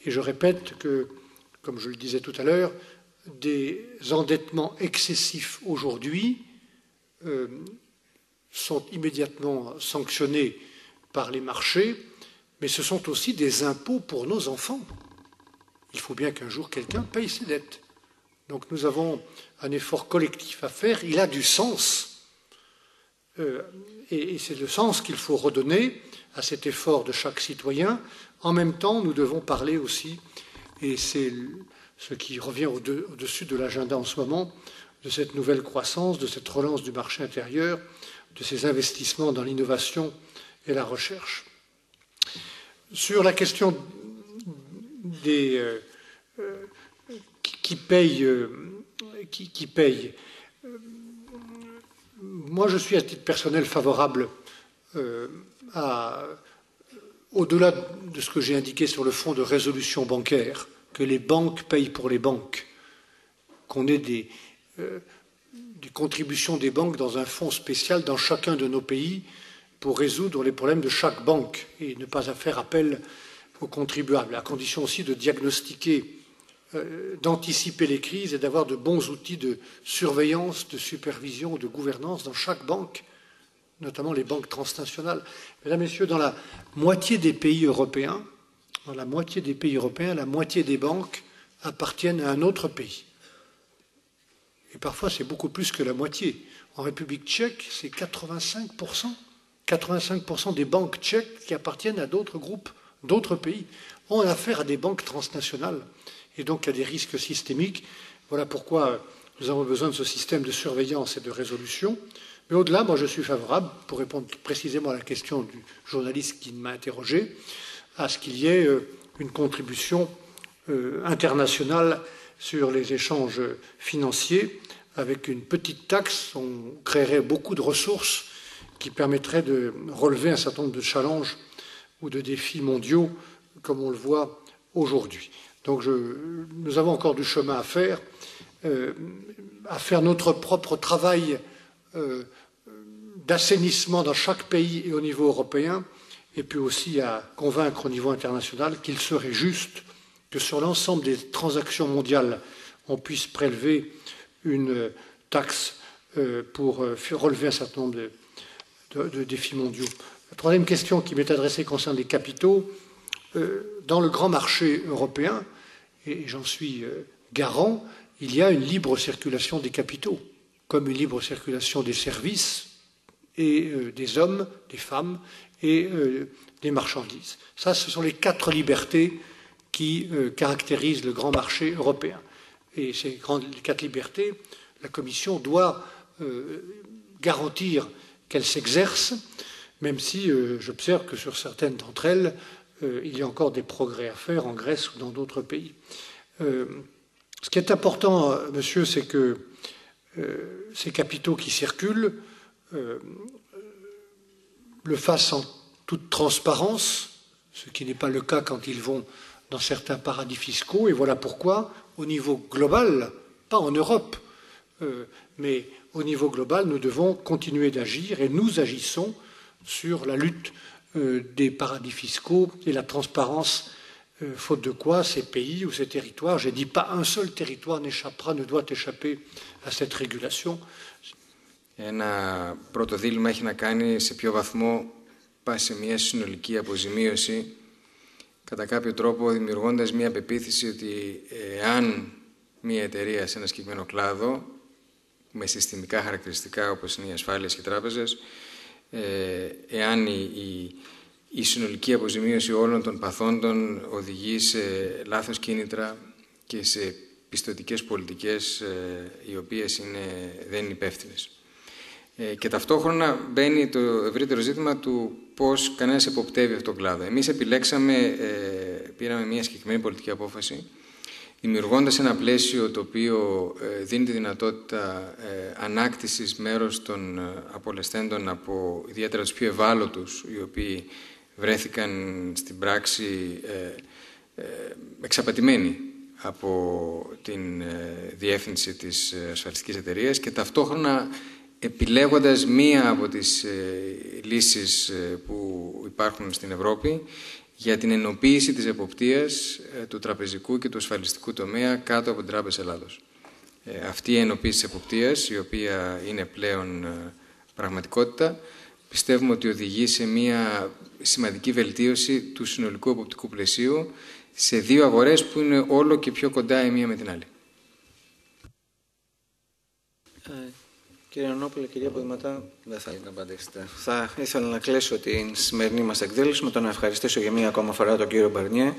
Et je répète que, comme je le disais tout à l'heure, des endettements excessifs aujourd'hui sont immédiatement sanctionnés par les marchés, mais ce sont aussi des impôts pour nos enfants. Il faut bien qu'un jour quelqu'un paye ses dettes. Donc nous avons un effort collectif à faire, il a du sens, et c'est le sens qu'il faut redonner à cet effort de chaque citoyen. En même temps, nous devons parler aussi, et c'est ce qui revient au-dessus de l'agenda en ce moment, de cette nouvelle croissance, de cette relance du marché intérieur, de ces investissements dans l'innovation et la recherche. Sur la question des qui paye, moi je suis à titre personnel favorable au-delà de ce que j'ai indiqué sur le fonds de résolution bancaire, que les banques payent pour les banques, qu'on ait des contributions des banques dans un fonds spécial dans chacun de nos pays pour résoudre les problèmes de chaque banque et ne pas faire appel aux contribuables, à condition aussi de diagnostiquer, d'anticiper les crises et d'avoir de bons outils de surveillance, de supervision, de gouvernance dans chaque banque, notamment les banques transnationales. Mesdames, Messieurs, dans la moitié des pays européens, la moitié des banques appartiennent à un autre pays. Et parfois, c'est beaucoup plus que la moitié. En République tchèque, c'est 85%. 85% des banques tchèques qui appartiennent à d'autres groupes, d'autres pays, ont affaire à des banques transnationales et donc à des risques systémiques. Voilà pourquoi nous avons besoin de ce système de surveillance et de résolution. Mais au-delà, moi je suis favorable, pour répondre précisément à la question du journaliste qui m'a interrogé, à ce qu'il y ait une contribution internationale sur les échanges financiers avec une petite taxe. On créerait beaucoup de ressources qui permettraient de relever un certain nombre de challenges ou de défis mondiaux comme on le voit aujourd'hui. Donc nous avons encore du chemin à faire notre propre travail d'assainissement dans chaque pays et au niveau européen, et puis aussi à convaincre au niveau international qu'il serait juste que sur l'ensemble des transactions mondiales, on puisse prélever une taxe pour relever un certain nombre de défis mondiaux. La troisième question qui m'est adressée concerne les capitaux. Dans le grand marché européen, et j'en suis garant, il y a une libre circulation des capitaux, comme une libre circulation des services et des hommes, des femmes et des marchandises. Ça, ce sont les 4 libertés qui caractérisent le grand marché européen. Et ces 4 libertés, la Commission doit garantir qu'elles s'exercent, même si j'observe que sur certaines d'entre elles, il y a encore des progrès à faire en Grèce ou dans d'autres pays. Ce qui est important, monsieur, c'est que ces capitaux qui circulent le fassent en toute transparence, ce qui n'est pas le cas quand ils vont dans certains paradis fiscaux. Et voilà pourquoi, au niveau global, pas en Europe, mais au niveau global, nous devons continuer d'agir et nous agissons sur la lutte des paradis fiscaux et la transparence, faute de quoi ces pays ou ces territoires, je dis pas un seul territoire ne doit échapper à cette régulation. Ένα πρώτο δίλημμα έχει να κάνει σε ποιο βαθμό πάει σε μια συνολική αποζημίωση, κατά κάποιο τρόπο δημιουργώντας μια πεποίθηση ότι εάν μια εταιρεία σε ένα συγκεκριμένο κλάδο με συστημικά χαρακτηριστικά όπως είναι οι ασφάλειες και οι τράπεζες, εάν η συνολική αποζημίωση όλων των παθόντων οδηγεί σε λάθος κίνητρα και σε πιστωτικές πολιτικές οι οποίες δεν είναι υπεύθυνες. Και ταυτόχρονα μπαίνει το ευρύτερο ζήτημα του πώς κανένας εποπτεύει αυτόν τον κλάδο. Εμείς πήραμε μια συγκεκριμένη πολιτική απόφαση, δημιουργώντας ένα πλαίσιο το οποίο δίνει τη δυνατότητα ανάκτησης μέρος των απολεσθέντων από ιδιαίτερα τους πιο ευάλωτους, οι οποίοι βρέθηκαν στην πράξη εξαπατημένοι από την διεύθυνση της ασφαλιστικής εταιρείας και ταυτόχρονα επιλέγοντας μία από τις λύσεις που υπάρχουν στην Ευρώπη, για την ενοποίηση της εποπτείας του τραπεζικού και του ασφαλιστικού τομέα κάτω από την Τράπεζα Ελλάδος. Αυτή η ενοποίηση της εποπτείας, η οποία είναι πλέον πραγματικότητα, πιστεύουμε ότι οδηγεί σε μια σημαντική βελτίωση του συνολικού εποπτικού πλαισίου σε δύο αγορές που είναι όλο και πιο κοντά η μία με την άλλη. Κύριε Νανόπουλε, κυρία Ποδηματά, δεν θέλετε να απαντήσετε. Θα ήθελα να κλείσω την σημερινή μας εκδήλωση με το να ευχαριστήσω για μία ακόμα φορά τον κύριο Μπαρνιέ,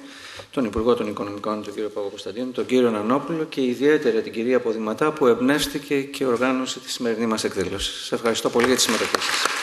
τον Υπουργό των Οικονομικών, τον κύριο Παπακοσταντίνου, τον κύριο Νανόπουλο και ιδιαίτερα την κυρία Ποδηματά που εμπνεύστηκε και οργάνωσε τη σημερινή μας εκδήλωση. Σας ευχαριστώ πολύ για τη συμμετοχή σας.